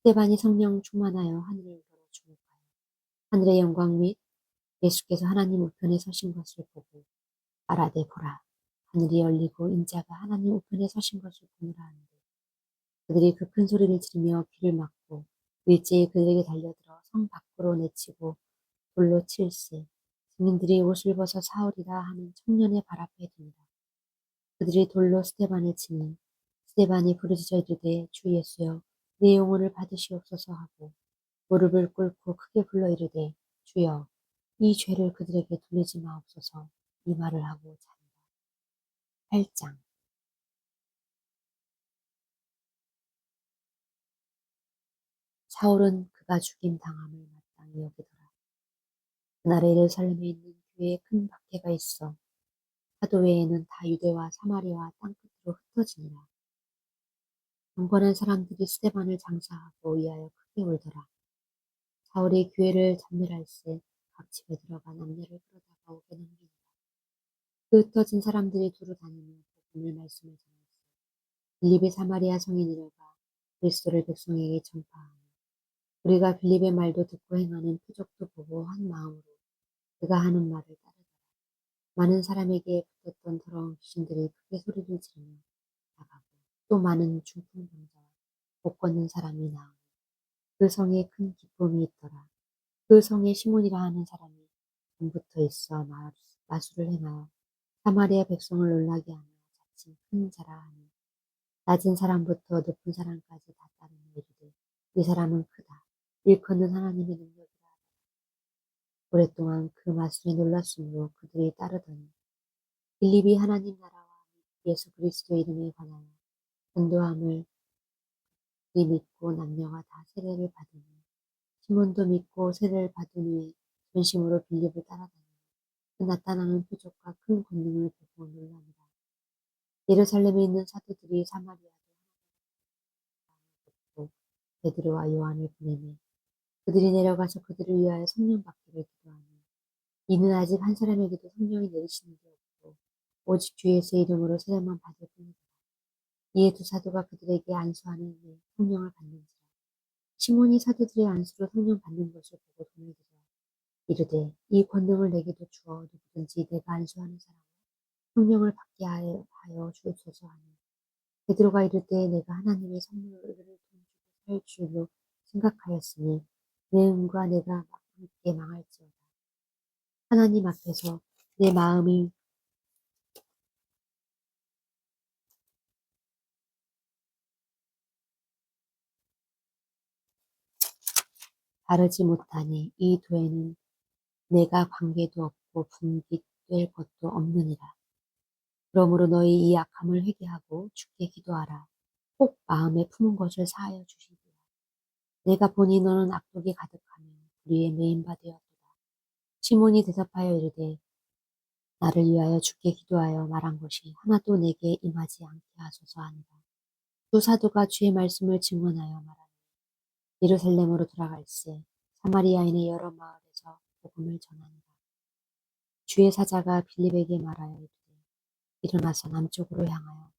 스데반이 성령 충만하여 하늘을 걸어 주목하여 하늘의 영광 및 예수께서 하나님 우편에 서신 것을 보고 말하되 보라 하늘이 열리고 인자가 하나님 우편에 서신 것을 보느라 하는데 그들이 그 큰 소리를 지르며 귀를 막고 일제히 그들에게 달려들어 성 밖으로 내치고 돌로 칠세 증인들이 옷을 벗어 사울이라 하는 청년의 발 앞에 둔다. 그들이 돌로 스데반을 치니 스데반이 부르짖어 이르되 주 예수여 내 영혼을 받으시옵소서 하고 무릎을 꿇고 크게 불러 이르되 주여 이 죄를 그들에게 돌리지 마옵소서 이 말을 하고 잔다. 8장 사울은 그가 죽임 당함을 마땅히 여기더라. 그날에 예루살렘에 있는 교회에 큰 박해가 있어 사도 외에는 다 유대와 사마리아와 땅끝으로 흩어지니라. 경건한 사람들이 스데반을 장사하고 위하여 크게 울더라. 사울이 교회를 전멸할세 각 집에 들어가 남녀를 끌어다가 옥에 넘기니라. 그 흩어진 사람들이 두루 다니며 복음을 말씀을 전했어. 빌립이 사마리아 성에 내려가 그리스도를 백성에게 전파하니 우리가 빌립의 말도 듣고 행하는 표적도 보고 한 마음으로 그가 하는 말을 따르더라. 많은 사람에게 붙었던 더러운 귀신들이 크게 소리를 지르며 나가고 또 많은 중풍병자와 못 걷는 사람이 나오니 그 성에 큰 기쁨이 있더라. 그 성에 시몬이라 하는 사람이 전부터 있어 마술을 행하여 사마리아 백성을 놀라게 하며 자칭 큰 자라 하니 낮은 사람부터 높은 사람까지 다 따르며 이르되 이 사람은 크다. 일컫는 하나님의 능력이라. 오랫동안 그 마술에 놀랐으므로 그들이 따르더니 빌립이 하나님 나라와 예수 그리스도 이름에 관하여 전도함을 그리 믿고 남녀가 다 세례를 받으니 시몬도 믿고 세례를 받은 후에 전심으로 빌립을 따라다니며 그 나타나는 표적과 큰 권능을 보고 놀라니라. 예루살렘에 있는 사도들이 사마리아로 듣고 베드로와 요한을 보내매 그들이 내려가서 그들을 위하여 성령 받기를 기도하니 이는 아직 한 사람에게도 성령이 내리시는 게 없고 오직 주 예수의 이름으로 세례만 받을 뿐이다. 이에 두 사도가 그들에게 안수하는 성령을 받는지라. 시몬이 사도들의 안수로 성령 받는 것을 보고 돈을 들여 이르되 이 권능을 내게도 주어 누구든지 내가 안수하는 사람은 성령을 받게 하여 주옵소서 하니 베드로가 이르되 내가 하나님의 선물을 돈주고 살 줄로 생각하였으니 내 은과 내가 함께 망할지어다. 하나님 앞에서 내 마음이 바르지 못하니 이 도에는 내가 관계도 없고 분깃될 것도 없느니라. 그러므로 너희 이 악함을 회개하고 주께 기도하라. 혹 마음에 품은 것을 사하여 주시리라. 내가 보니 너는 악독이 가득하며 불의에 매인 바 되었도다. 시몬이 대답하여 이르되 나를 위하여 주께 기도하여 말한 것이 하나도 내게 임하지 않게 하소서 하니라. 두 사도가 주의 말씀을 증언하여 말하니 예루살렘으로 돌아갈새 사마리아인의 여러 마을에서 복음을 전하니라. 주의 사자가 빌립에게 말하여 이르되 일어나서 남쪽으로 향하여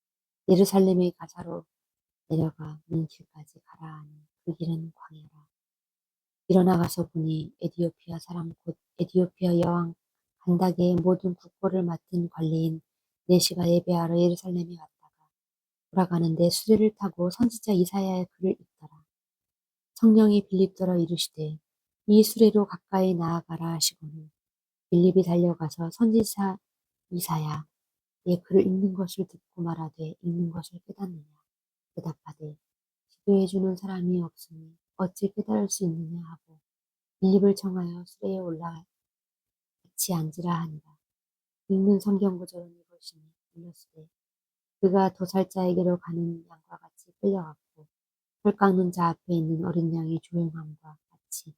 예루살렘의 가사로 내려가는 길까지 가라 하니 그 길은 광야라. 일어나가서 보니 에디오피아 사람 곧 에디오피아 여왕 간다게의 모든 국보를 맡은 관리인 내시가 예배하러 예루살렘에 왔다가 돌아가는데 수레를 타고 선지자 이사야의 글을 읽더라. 성령이 빌립더러 이르시되 이 수레로 가까이 나아가라 하시고는 빌립이 달려가서 선지자 이사야의 글을 읽는 것을 듣고 말하되 읽는 것을 깨닫느냐. 대답하되 기도해주는 사람이 없으니 어찌 깨달을 수 있느냐 하고 빌립을 청하여 수레에 올라 같이 앉으라 하니라. 읽는 성경 구절은 이것이니 일렀으되 그가 도살자에게로 가는 양과 같이 끌려갔고 털 깎는 자 앞에 있는 어린 양이 조용함과 같이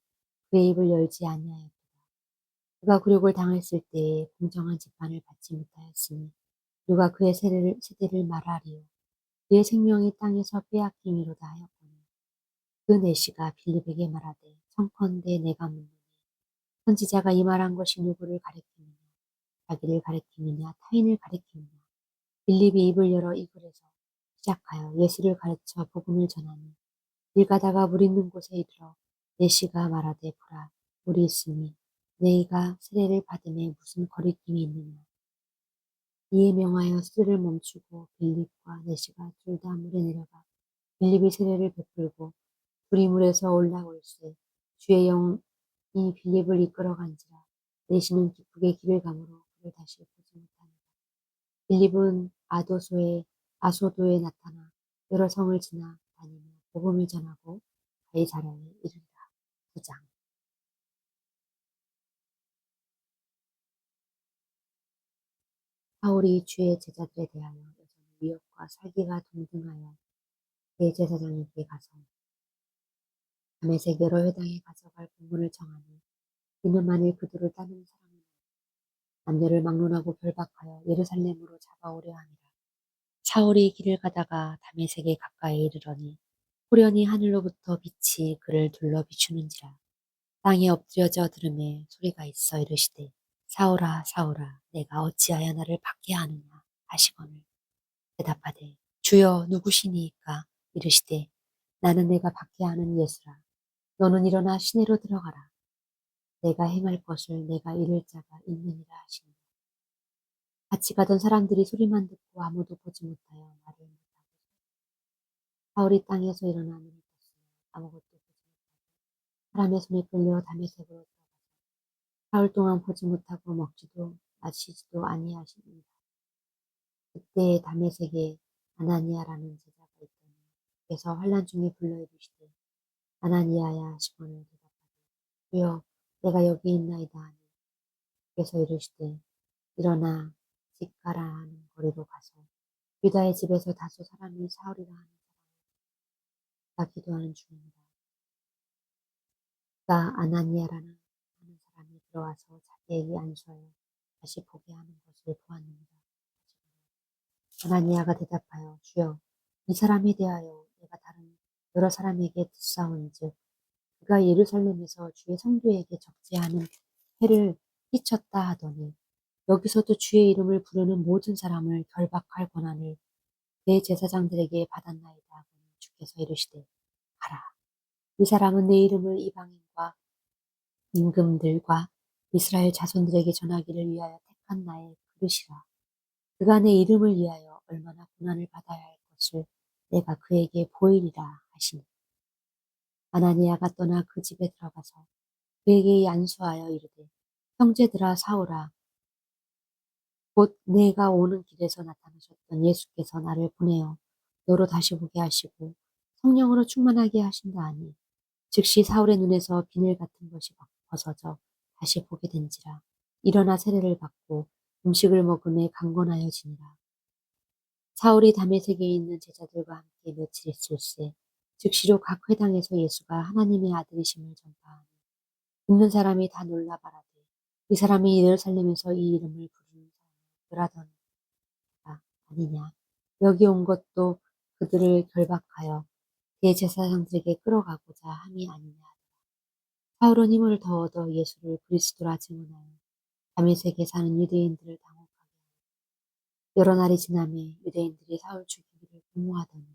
그의 입을 열지 아니하였도다. 그가 굴욕을 당했을 때에 공정한 재판을 받지 못하였으니 누가 그의 세대를 말하리요. 그의 생명이 땅에서 빼앗김이로다 하였거늘 그 내시가 빌립에게 말하되 청컨대 내가 묻노니 선지자가 이 말한 것이 누구를 가리키느냐 자기를 가리키느냐 타인을 가리키느냐. 빌립이 입을 열어 이 글에서 시작하여 예수를 가르쳐 복음을 전하니 길 가다가 물 있는 곳에 이르러 내시가 말하되 보라 물이 있으니 내가 세례를 받음에 무슨 거리낌이 있느냐. 이에 명하여 수레를 멈추고 빌립과 내시가 둘 다 물에 내려가 빌립이 세례를 베풀고 둘이 물에서 올라올세 주의 영이 빌립을 이끌어간지라. 내시는 기쁘게 길을 가므로 그를 다시 보지 못하니라. 빌립은 아소도에 나타나 여러 성을 지나 다니며 복음을 전하고 가이사랴에 이르니라. 9장. 사울이 주의 제자들에 대하여 여전히 위협과 살기가 동등하여 대제사장에게 가서 다메섹 여러 회당에 가져갈 공문을 정하니 이는 만일 그들을 따르는 사람은 남녀를 막론하고 결박하여 예루살렘으로 잡아오려 함이라. 사울이 길을 가다가 다메섹에 가까이 이르러니 호련히 하늘로부터 빛이 그를 둘러 비추는지라. 땅에 엎드려져 들음에 소리가 있어 이르시되 사울아 사울아 내가 어찌하여 나를 박해하느냐 하시거늘 대답하되 주여 누구시니이까. 이르시되 나는 내가 박해하는 예수라. 너는 일어나 시내로 들어가라. 내가 행할 것을 내가 이룰 자가 있느니라 하시니 같이 가던 사람들이 소리만 듣고 아무도 보지 못하여 말을 못하고 사울이 땅에서 일어나 눈을 떴으나 아무것도 보지 못하고 사람의 손에 끌려 다메섹으로 들어가서 사흘 동안 보지 못하고 먹지도 마시지도 아니하시니라. 그때 다메섹에 아나니아라는 제자가 있더니 주께서 환난 중에 불러 이르시되 아나니아야 하시거늘 대답하되 주여 내가 여기 있나이다 하니 주께서 이르시되 일어나 직가라 하는 거리로 가서 유다의 집에서 다소 사람이 사울이라 하는 사람을 기도하는 중이니라. 그가 아나니아라는 하는 사람이 들어와서 자기에게 안수하여 다시 보게 하는 것을 보았느니라. 아나니아가 대답하여 주여 이 사람에 대하여 내가 다른 여러 사람에게 듣사온즉 그가 예루살렘에서 주의 성도에게 적재하는 해를 끼쳤다 하더니 여기서도 주의 이름을 부르는 모든 사람을 결박할 권한을 대제사장들에게 받았나이다 하고는 주께서 이르시되 가라. 이 사람은 내 이름을 이방인과 임금들과 이스라엘 자손들에게 전하기를 위하여 택한 나의 그릇이라. 그가 내 이름을 위하여 얼마나 고난을 받아야 할 것을 내가 그에게 보이리라 하시니 아나니아가 떠나 그 집에 들어가서 그에게 안수하여 이르되 형제들아 사오라. 곧 내가 오는 길에서 나타나셨던 예수께서 나를 보내어 너로 다시 보게 하시고 성령으로 충만하게 하신다 하니 즉시 사울의 눈에서 비늘 같은 것이 벗어져 다시 보게 된지라. 일어나 세례를 받고 음식을 먹음에 강건하여지니라. 사울이 다메섹에 있는 제자들과 함께 며칠 있을새 즉시로 각 회당에서 예수가 하나님의 아들이심을 전파하니 듣는 사람이 다 놀라 말하되 이 사람이 예루살렘에서 이 이름을 부르는 사람을 멸하던 아니냐. 여기 온 것도 그들을 결박하여 대제사장들에게 끌어가고자 함이 아니냐. 사울은 힘을 더 얻어 예수를 그리스도라 증언하여 다메섹에 사는 유대인들을 당혹하게 하고 여러 날이 지나매 유대인들이 사울 죽이기를 공모하더니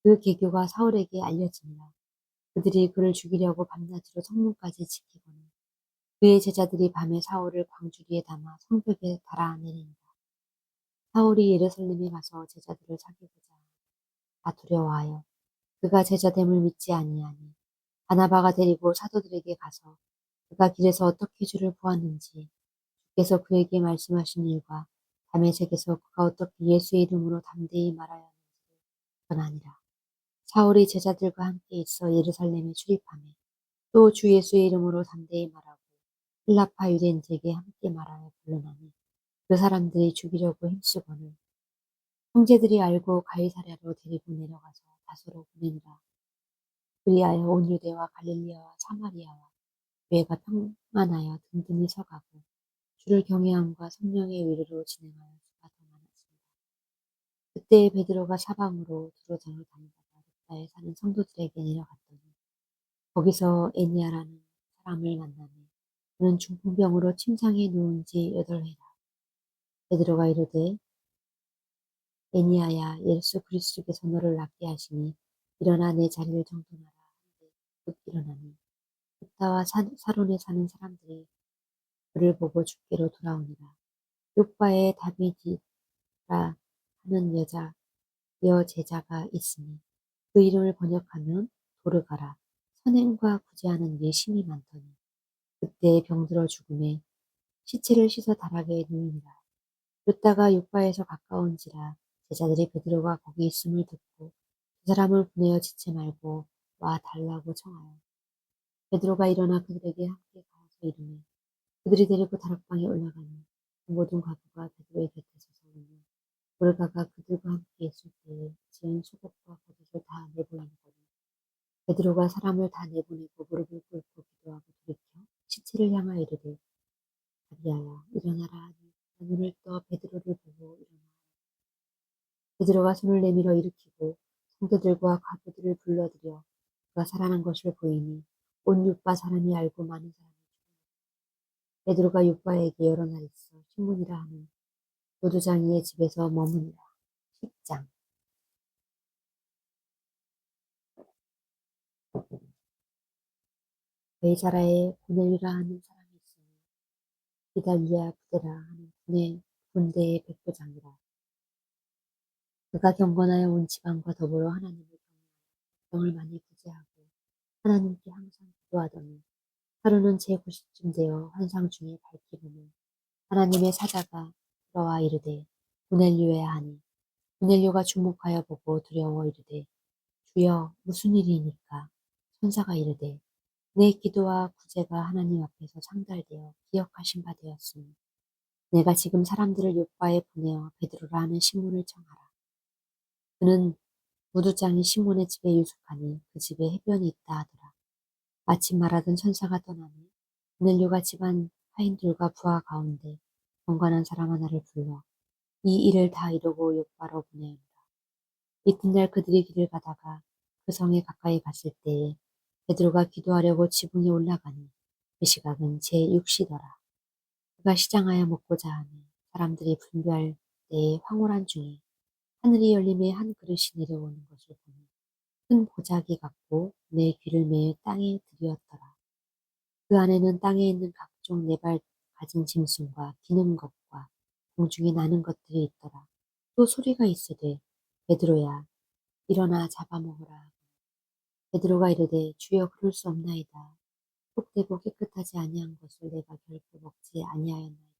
그 계교가 사울에게 알려지니라. 그들이 그를 죽이려고 밤낮으로 성문까지 지키고는 그의 제자들이 밤에 사울을 광주리에 담아 성벽에 달아내리니라. 사울이 예루살렘에 가서 제자들을 사귀고자 다 두려워하여 그가 제자됨을 믿지 아니하니 바나바가 데리고 사도들에게 가서 그가 길에서 어떻게 주를 보았는지 주께서 그에게 말씀하신 일과 다메섹에서 그가 어떻게 예수의 이름으로 담대히 말하였는지를 전하니라. 사울이 제자들과 함께 있어 예루살렘에 출입하며 또 주 예수의 이름으로 담대히 말하고 힐라파 유대인들에게 함께 말하여 불러나니 그 사람들이 죽이려고 힘쓰고는 형제들이 알고 가이사랴로 데리고 내려가서 다소로 보내니라. 그리하여 온 유대와 갈릴리아와 사마리아와 교회가 평안하여 든든히 서가고 주를 경외함과 성령의 의뢰로 진행하여 수가 더 많았습니다. 그때 베드로가 사방으로 두루 다니다가 룹다에 사는 성도들에게 내려갔더니 거기서 애니야라는 사람을 만나며 그는 중풍병으로 침상에 누운 지 8회라. 베드로가 이르되 애니야야 예수 그리스도께서 너를 낫게 하시니 일어나 내 자리를 정돈하라 하는데 곧 일어나니 룹다와 사론에 사는 사람들이 그를 보고 주께로 돌아오니라. 요바에 다비디라 하는 여제자가 있으니 그 이름을 번역하면 도르가라. 선행과 구제하는 예심이 많더니 그때 병들어 죽음에 시체를 씻어 다락에 누이니라. 룻다가 요바에서 가까운지라 제자들이 베드로가 거기 있음을 듣고 그 사람을 보내어 지체 말고 와 달라고 청하여 베드로가 일어나 그들에게 함께 가서 이르매 그들이 데리고 다락방에 올라가니 그 모든 과부가 베드로의 곁에 서서 울며 도르가가 그들과 함께 있을 때에 지은 속옷과 겉옷을 다 내보이거든. 베드로가 사람을 다 내보내고 무릎을 꿇고 기도하고 돌이켜 시체를 향하여 이르되 다비아야 일어나라 하니 그가 눈을 떠 베드로를 보고 일어나 베드로가 손을 내밀어 일으키고 성도들과 과부들을 불러들여 그가 살아난 것을 보이니 온 욥바 사람이 알고 많은 사람이 베드로가 욥바에게 여러 날 있어 신문이라 하는 도두장이의 집에서 머무니라. 10장. 베이사라에 고넬이라 하는 사람이 있으니 기달리아 부대라 하는 군대의 백부장이라. 그가 경건하여 온 지방과 더불어 하나님을 경외하여 병을 많이 구제하고 하나님께 항상 기도하더니 하루는 제9시쯤 되어 환상 중에 밝기 보면 하나님의 사자가 들어와 이르되 고넬료야 하니 고넬료가 주목하여 보고 두려워 이르되 주여 무슨 일이니까 천사가 이르되 내 기도와 구제가 하나님 앞에서 상달되어 기억하신 바 되었으니 내가 지금 사람들을 요바에 보내어 베드로라 하는 시몬을 청하라. 그는 무두장이 시몬의 집에 유숙하니 그 집에 해변이 있다 하더라. 마침 말하던 천사가 떠나니 고넬료가 집안 하인들과 부하 가운데 경건한 사람 하나를 불러 이 일을 다 이루고 요바로 보내니라. 이튿날 그들이 길을 가다가 그 성에 가까이 갔을 때에 베드로가 기도하려고 지붕에 올라가니 그 시각은 제6시더라. 그가 시장하여 먹고자 하며 사람들이 분배할 때의 황홀한 중에 하늘이 열림에 한 그릇이 내려오는 것을 보니 큰 보자기 같고 내 귀를 매어 땅에 들이었더라. 그 안에는 땅에 있는 각종 네 발 가진 짐승과 기는 것과 공중에 나는 것들이 있더라. 또 소리가 있으되 베드로야 일어나 잡아먹으라. 베드로가 이르되 주여 그럴 수 없나이다. 속되고 깨끗하지 아니한 것을 내가 결코 먹지 아니하였나이다.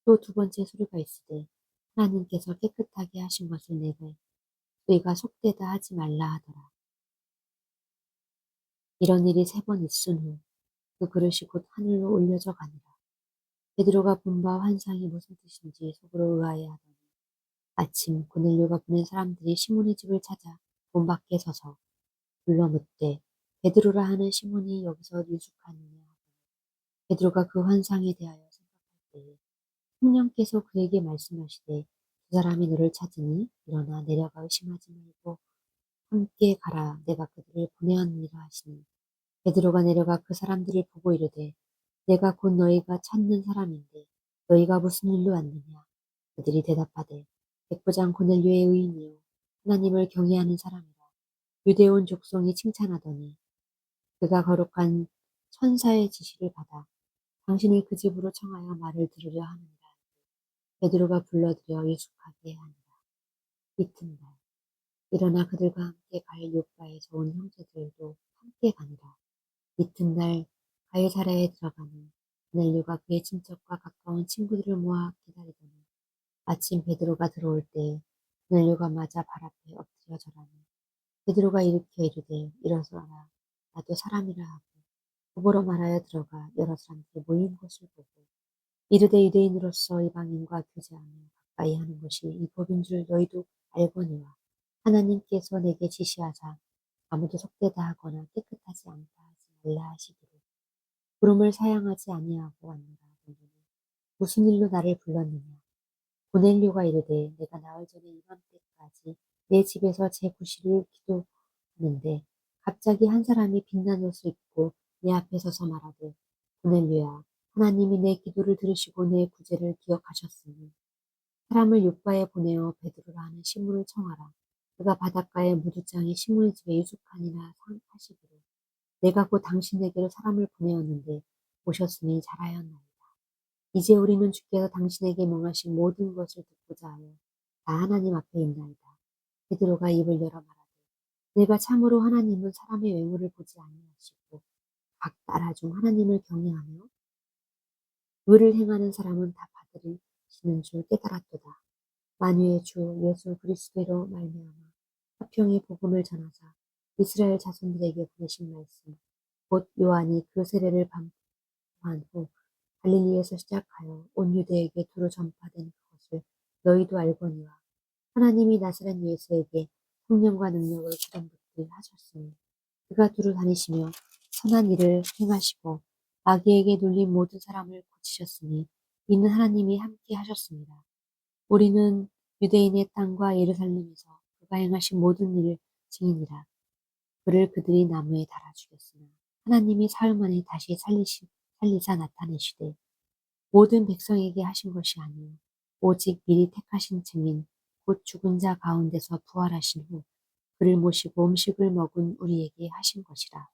또 두 번째 소리가 있으되 하나님께서 깨끗하게 하신 것을 너희가 속되다 하지 말라 하더라. 이런 일이 세 번 있은 후 그 그릇이 곧 하늘로 올려져 가니라. 베드로가 본 바 환상이 무슨 뜻인지 속으로 의아해하더니 아침 고넬료가 보낸 사람들이 시몬의 집을 찾아 문 밖에 서서 불러 묻되 베드로라 하는 시몬이 여기서 유숙하느냐. 베드로가 그 환상에 대하여 생각할 때에 성령께서 그에게 말씀하시되 두 사람이 너를 찾으니 일어나 내려가 의심하지 말고 함께 가라. 내가 그들을 보내었느니라 하시니 베드로가 내려가 그 사람들을 보고 이르되 내가 곧 너희가 찾는 사람인데 너희가 무슨 일로 왔느냐. 그들이 대답하되 백부장 고넬료의 의인이요 하나님을 경외하는 사람이라. 유대 온 족속이 칭찬하더니 그가 거룩한 천사의 지시를 받아 당신을 그 집으로 청하여 말을 들으려 하느니라. 베드로가 불러들여 유숙하게 하니라. 이튿날 일어나 그들과 함께 갈 요바에서 온 형제들도 함께 가니라. 이튿날 가이사랴에 들어가니 고넬료가 그의 친척과 가까운 친구들을 모아 기다리더니 아침 베드로가 들어올 때 고넬료가 맞아 발 앞에 엎드려 절하니 베드로가 일으켜 이르되 일어서라 나도 사람이라 하고 곧보로 말하여 들어가 여러 사람들이 모인 것을 보고 이르되 유대인으로서 이방인과 교제하며 가까이 하는 것이 이 법인 줄 너희도 알거니와 하나님께서 내게 지시하사 아무도 속되다 하거나 깨끗하지 않다 하지 말라 하시기를 부름을 사양하지 아니하고 왔노라. 너희는 무슨 일로 나를 불렀느냐. 고넬료가 이르되 내가 나흘 전에 이맘때까지 내 집에서 제 구실을 기도하는데 갑자기 한 사람이 빛난 옷을 입고 내 앞에 서서 말하되 고넬료야 하나님이 내 기도를 들으시고 내 구제를 기억하셨으니 사람을 요바에 보내어 베드로라 하는 시몬을 청하라. 그가 바닷가에 무두장에 시몬의 집에 유숙하니라 하시기를 내가 곧 당신에게로 사람을 보내었는데 오셨으니 잘하였나이다. 이제 우리는 주께서 당신에게 명하신 모든 것을 듣고자 하여 다 하나님 앞에 있나이다. 베드로가 입을 열어 말하되 내가 참으로 하나님은 사람의 외모를 보지 아니하시고 각 나라 중 하나님을 경외하며 의를 행하는 사람은 다 받으시는 줄 깨달았도다. 만유의 주 예수 그리스도로 말미암아 화평의 복음을 전하사 이스라엘 자손들에게 보내신 말씀 곧 요한이 그 세례를 반포한 후 갈릴리에서 시작하여 온 유대에게 두루 전파된 그것을 너희도 알거니와 하나님이 나사렛 예수에게 성령과 능력을 기름붓게 하셨으니 그가 두루 다니시며 선한 일을 행하시고 마귀에게 눌린 모든 사람을 고치셨으니 이는 하나님이 함께 하셨습니다. 우리는 유대인의 땅과 예루살렘에서 그가 행하신 모든 일을 증인이라. 그를 그들이 나무에 달아 죽였으나 하나님이 사흘 만에 다시 살리사 나타내시되 모든 백성에게 하신 것이 아니요 오직 미리 택하신 증인 곧 죽은 자 가운데서 부활하신 후 그를 모시고 음식을 먹은 우리에게 하신 것이라.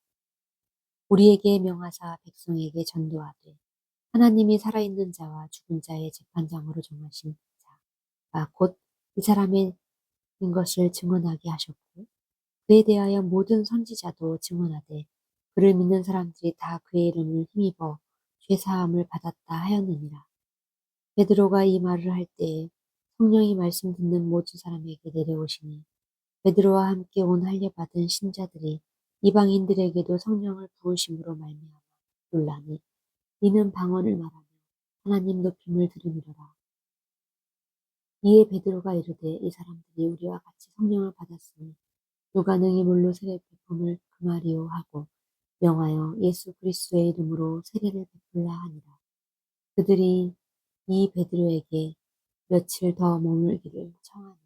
우리에게 명하사 백성에게 전도하되 하나님이 살아있는 자와 죽은 자의 재판장으로 정하신 자가 곧 이 사람의 인 것을 증언하게 하셨고 그에 대하여 모든 선지자도 증언하되 그를 믿는 사람들이 다 그의 이름을 힘입어 죄사함을 받았다 하였느니라. 베드로가 이 말을 할 때에 성령이 말씀 듣는 모든 사람에게 내려오시니 베드로와 함께 온 할례받은 신자들이 이방인들에게도 성령을 부으심으로 말미암아 놀라니 이는 방언을 말하며 하나님 높임을 들음이로라. 이에 베드로가 이르되 이 사람들이 우리와 같이 성령을 받았으니 누가 능히 물로 세례 베품을 금하리요 하고 명하여 예수 그리스도의 이름으로 세례를 베풀라 하니라. 그들이 이 베드로에게 며칠 더 머물기를 청하니